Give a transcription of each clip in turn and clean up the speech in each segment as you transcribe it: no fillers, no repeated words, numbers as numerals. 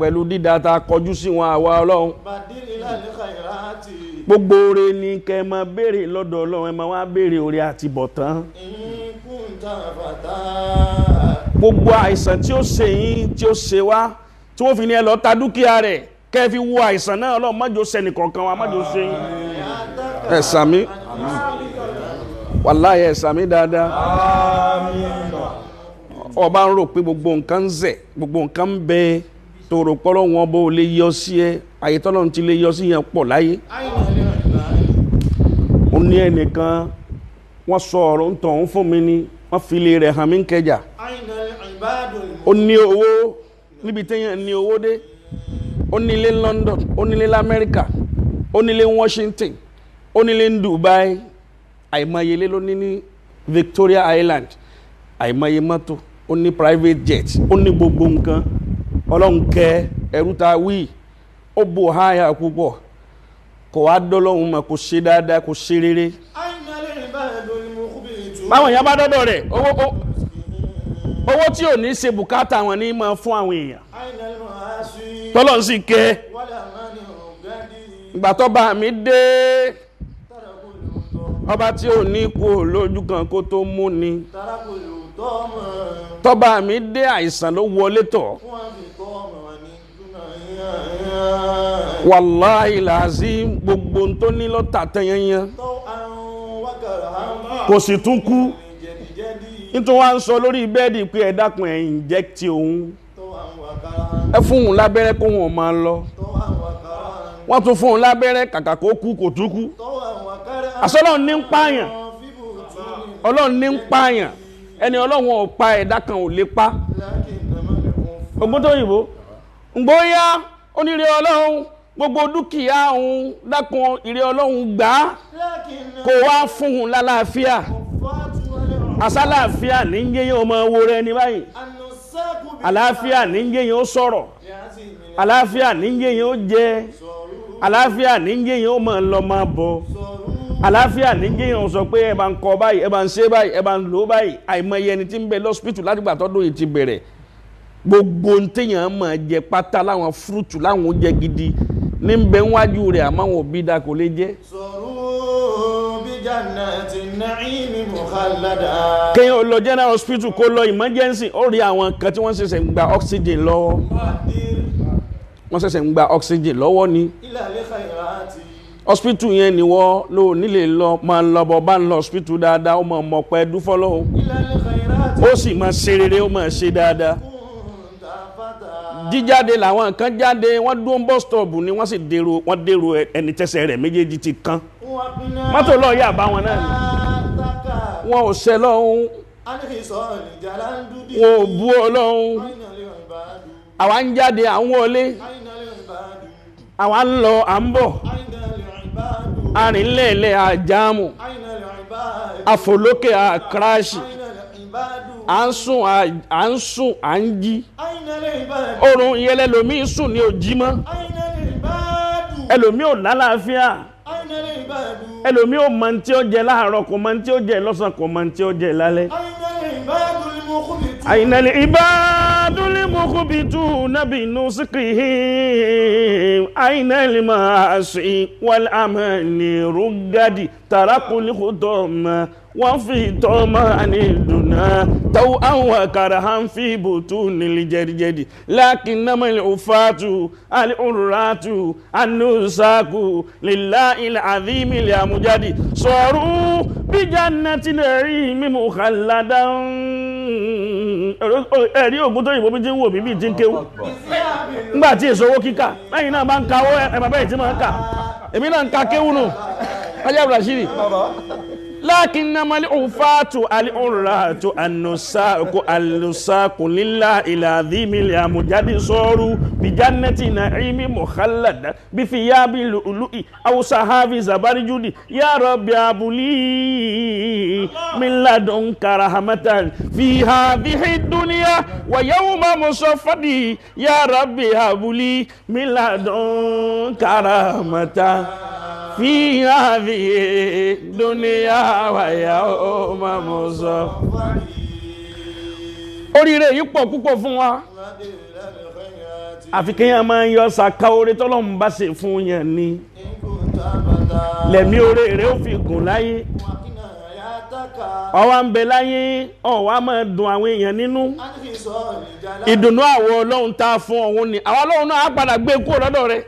pẹ̀lú dídá ta kọjú sí wọn àwa Ọlọ́run gbogbo oore ni kẹ́ máa béèrè lọ́dọ̀ Ọlọ́run ẹ máa wá béèrè oore àti bọ̀tán gbogbo àìsàn tí ó ṣe yín tí ó ṣe wá tí wọ́n fi ní ẹ lọ ta dúkìá rẹ̀ kẹ́ fi wo àìsàn náà Ọlọ́run má jò ṣẹni kankan wa má jò ṣe yín ẹ sàmí wàláhì ẹ sàmí dáadáa ọba ń rò pé gbogbo nǹkan ń zẹ̀ gbogbo nǹkan ń bẹ tó rò pọ́lọ́ wọn bó lè yọ sí ẹ àyè tọ́lọ́run ti lè yọ sí yẹn pọ̀ láyé ó ní ẹnìkan wọ́n sọ ọ̀rọ̀ ń tọ̀hún fún mi ni wọ́n fi lè rẹ̀ hàn mí ń kẹjà ó ní owó níbi téèyàn ní owó dé ó nílé London ó nílé lamẹ́ríkà ó nílé Washington ó nílé Dubai àìmọye lé ló ní Victoria Island àìmọye mọ́tò ó ní private jet ó ní gbogbo nǹkan Ọlọ́run kẹ́ ẹrú ta wí ó bò háyà púpọ̀ kò wá dọ́lọ́hun mọ̀ kò ṣe dáadáa kò ṣe rere báwọn èèyàn bá dọ́dọ̀ rẹ̀ owó tí ò ní ṣe bùkátà wọn ní máa fún àwọn èèyàn tọ́lọ́run sì kẹ́ ìgbà tó bá mi dé ọba tí ò ní kú lójú kan kó tó mú ni tọ́ba mi dé àìsàn ló wọlé tọ̀ wàláhì làásì gbogbo tó ní lọ́tà tẹ́yẹnyẹn kò sì tún kú nítorí wọ́n ń sọ lórí bẹ́ẹ̀dì pé ẹ dákun ẹ̀ inject òun ẹ fún òun lábẹ́rẹ́ kó wọn máa lọ wọ́n tún fún òun lábẹ́rẹ́ kàkà kó kú kò tún kú àsọ́lọ́run ní ń pààyàn Ọlọ́run ní ń pààyàn ẹni Ọlọ́run ò pa ẹ̀dá kan ò lè pa ọgbọ́n tó yìnbó ngbóyá onírè Ọlọ́run gbogbo dúkìá òun dákun ìrè Ọlọ́run gbà á kó wá fún un lálàáfíà àsálàáfíà ní ń yéyàn ọmọ owó rẹ ní báyìí àlàáfíà ní ń yéyàn ó sọ̀rọ̀ àlàáfíà ní ń yéyàn ó jẹ àlàáfíà ní ń yéyàn ó máa lọ máa bọ̀ àlàáfíà ní yíyàn sọ pé ẹ bá ń kọ báyìí ẹ bá ń ṣe báyìí ẹ bá ń lò báyìí àìmọye ẹni tí ń bẹ lọ́sípítù látìgbà tọ́dún yìí ti bẹ̀rẹ̀ gbogbo téèyàn máa jẹ pátá láwọn fúrúùtù láwọn oúnjẹ gidi ní bẹ wájú rẹ̀ àmọ́ àwọn òbí dà kò lè jẹ́. kéèyàn lọ general hospital kó lọ emergency ó rí àwọn kan tí wọ́n ṣẹ̀ṣẹ̀ ń gba oxygen lọ́wọ́ wọ́n ṣẹ̀ṣẹ̀ ń gba oxygen lọ́wọ́ ni hospital yẹn ni wọ́n lò nílé lọ máa ń lọ́bọ̀ bá ń lọ hospital dáadáa ó máa mọ̀ pẹ́ dúfọ́ lọ́hùn ó sì máa ṣe rere ó máa ṣe dáadáa jíjáde làwọn kan jáde wọ́n dún bus stop ni wọ́n sì dèrò ẹni tẹ́sẹ̀ rẹ̀ méjèèjì ti kán mọ́tò lọ́ọ̀ yà bá wọn náà ni wọn ò ṣẹ lọ́hùn wọn ò bú Ọlọ́hun àwa ń jáde à ń wọlé àwa ń lọ à ń bọ̀ arìnlẹ̀lẹ̀ àjámù àfòlókè àkráṣì à ń sùn à ń jí oorun ìyẹlẹ lòmí sùn ní òjímọ́ ẹlòmí ò lálàáfíà ẹlòmí ò mọ̀ tí ó jẹ láàárọ̀ kò mọ̀ tí ó jẹ lọ́sàn kò mọ̀ tí ó jẹ lálẹ́ àìnàlè ìbádúlé مخبتون بنسقهم أين المعاصي والأمان رقد تركوا الخطم وفي طمان الدنا توأا وكرها في بطون الجرجد لكنما العفاة العراة النساك لله العظيم الأمجد صاروا بجنة نعيم مخلدا ẹ̀rí ògùn tó yìnbó bí tí ń wò mí bí tí ń kéwú nígbàtí èso owó kíkà lẹ́yìn náà bá ń ka owó ẹ̀mà bẹ́ẹ̀ tí máa ń kà èmi náà ń ka kéwú nù ajá Rashidi lakinnama al-ufatu al-urratu an-nusaku lillahi al-azimi al-amjadi saru bi jannati na'imi mukhallada bi thiyabi lu'lu'i aw sahabi zabarjudi ya rabbi abuli min ladunka rahmatan fi hadhihi ad-dunya wa yawma musaffadi ya rabbi abuli min ladunka rahmatan fi hadhihi dunya wa yawma musaffadi. Oríire yìí pọ̀ púpọ̀ fún wa àfi kéèyàn máa ń yọ sàká oore tọ́lọ́run bá ṣe fún yẹn ni lẹ́mí oore rẹ̀ ó fi gùn láyé ọwá ń bẹ láyé ọwá máa dùn àwọn èèyàn nínú ìdùnnú àwọ Ọlọ́run tá fún ọ̀hún ni àwọn Ọlọ́run náà á padà gbé kúrò lọ́dọ̀ rẹ̀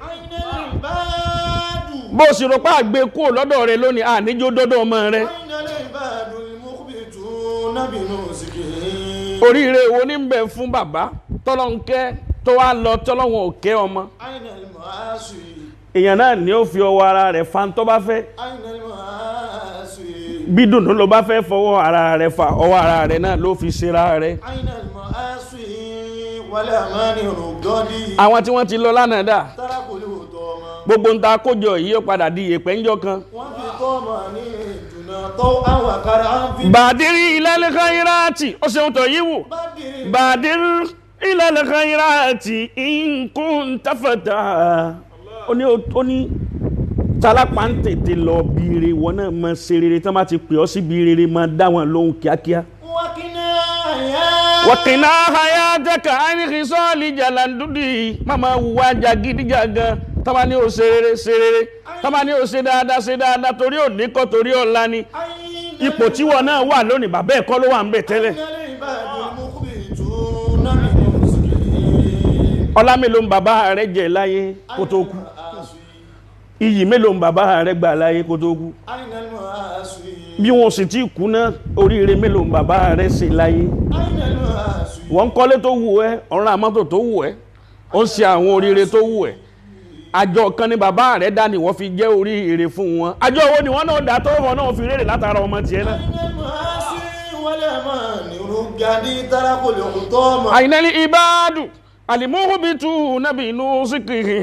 bó sì rò pé àgbé kúrò lọ́dọ̀ rẹ̀ lónìí àníjó dọ́dọ̀ ọmọ rẹ̀ oríire wo ní ń bẹ fún bàbá tọ́lọ́nkẹ́ tó wá lọ tọ́lọ́wọ̀n òkè ọmọ èèyàn náà ni ó fi ọwọ́ ara rẹ̀ fa tó bá fẹ́ bí dùnú ló bá fẹ́ fọwọ́ ara rẹ̀ fa ọwọ́ ara rẹ̀ náà ló fi ṣera rẹ̀ àwọn tí wọ́n ti lọ lánàá dà gbogbo ń ta kójọ yìí ó padà di ìyèpẹ̀ ńjọ́ kan bàdírí ilal khairati ó ṣeun tó yíwò bàdírí ilal khairati in kunta fata ó ní tálápà ń tètè lọ bí rere wọn náà mọ ṣe rere tán bá ti pè ọ́ sí bí rere máa dá wọn lóhùn kíákíá wàkìnà hayataka àìníkìsọ́ọ̀lì jàlàndúdì máma wùwá jàgídíjàgan tọ́bá ní ó ṣe rere tọ́bá ní ó ṣe dáadáa torí ò ní kọ́ torí ọ̀la ni ipò tí wọ́n náà wà lónìí bàbá ẹ̀kọ́ ló wà ń bẹ̀ tẹ́lẹ̀ ọlá mélòó ń bàbá rẹ̀ jẹ láyé kó tó kú iyì mélòó ń bàbá rẹ̀ gbà láyé kó tó kú bí wọn sì ti kú náà oríire mélòó ń bàbá rẹ̀ ṣe láyé wọ́n kọ́lé tó wù ẹ́ ọ̀rọ̀ àmọ́tò tó wù ẹ́ ó ń ṣe àwọn oríire tó wù ẹ́ àjọ kan ní bàbá rẹ̀ dá ni wọ́n fi jẹ́ oríire fún wọn àjọ owó ni wọ́n náà dá tó wọn náà fi rèrè látara ọmọ tiẹ̀ náà. àìnẹ́lì ìbáàdù àlìmọ́hóbìtú nábì inú síkìrì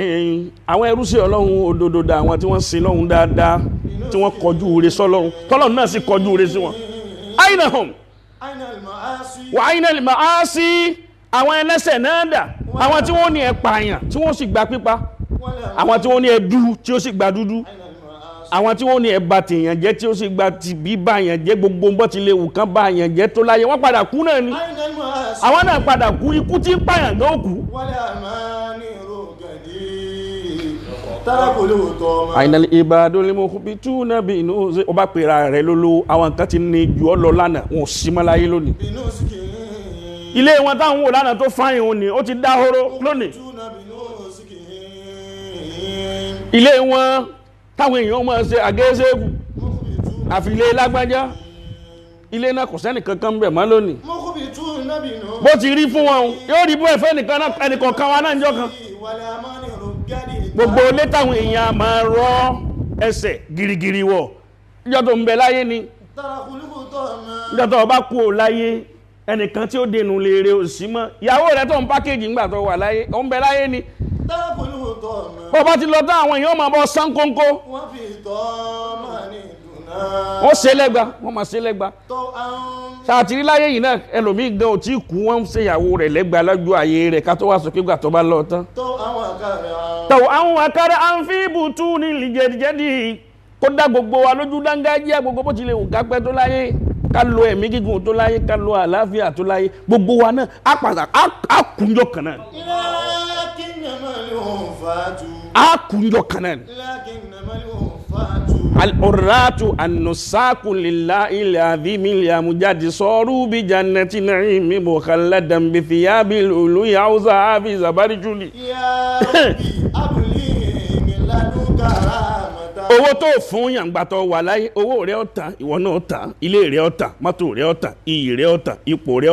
àwọn ẹrú sí ọlọ́run òdodo dá àwọn tí wọ́n sin lọ́run dáadáa tí wọ́n kọjú ure sọ́lọ́run tọ́lọ́run náà sì kọjú ure sí wọn. àìnàhùn wà àìnàlì màásí àwọn ẹlẹ́ṣẹ̀ náà dà àwọn tí wọ́n ní ẹ pààyàn tí wọ́n sì gba pípa àwọn tí wọ́n ní ẹ dú tí ó sì gba dúdú àwọn tí wọ́n ní ẹ bà tèèyàn jẹ́ tí ó sì gba tìbí bá yàn jẹ́ gbogbo bọ́ ti lè wù kán bá yàn jẹ́ tó láyé wọ́n padà kú náà ni àwọn náà padà kú ikú tí ń pààyàn gan òkú. àìnàlì ìbàdàn lè mọ bí tú náà bí inú ọba pèrà rẹ lólówó àwọn nǹkan ti ní ju ọ lọ lánàá wọn ò sí mọ́ láyé lónìí ilé wọn táwọn wò lánàá tó fáyìn òun ni ó ti dáhóró lónìí ilé wọn táwọn èèyàn máa ṣe àgẹ́sẹ́gù àfilé lágbájá ilé náà kò sẹ́nì kankan bẹ̀ mọ́ lónìí bó ti rí fún wọn yóò rí bó ẹ̀fẹ́ ẹnìkọ̀ọ̀kan wa náà jọ kan gbogbo ilé táwọn èèyàn máa rọ ẹsẹ̀ gírígírí wọ̀ ìjọ́ tó ń bẹ láyé ni ìjọ́ tó bá kú ò láyé ẹnìkan tí ó dènù lè rè òsì mọ́ ìyàwó rẹ̀ tó ń pákéjì ńgbà tó wà láyé ó ń bẹ láyé ni bọ́ bá ti lọ tán àwọn èèyàn máa bọ́ sánkónkó wọ́n ṣe lẹ́gba wọ́n máa ṣe lẹ́gba ṣàtìrí láyé yìí náà ẹlòmíì gan ò tí kú wọ́n ń ṣe ìyàwó rẹ̀ lẹ́gba lọ́jọ́ ayé rẹ̀ ká tó wá sọ pé gbà tó bá lọ tán tọ́ àwọn àkàrà à ń fi bùtú ní ìlìjẹ̀dìjẹ́dì kó dá gbogbo wa lójú dángájíá gbogbo bó ti lè wù ká pẹ́ tó láyé ká lo ẹ̀mí gígùn tó láyé ká lo àlàáfíà tó láyé gbogbo wa náà á kúnjọ kan náà á kúnjọ kan náà al-urratu an-nusaku lillahi al-azimi al-amjadi saru bi jannati na'imi mukhalladan bi thiyabil uluyi awza bi zabarjuli owó tó fún yàngbàtọ̀ wà láyé owó rẹ̀ ó tán ìwọ náà ó tán ilé rẹ̀ ó tán mọ́tò rẹ̀ ó tán iyì rẹ̀ ó tán ipò rẹ̀ ó tán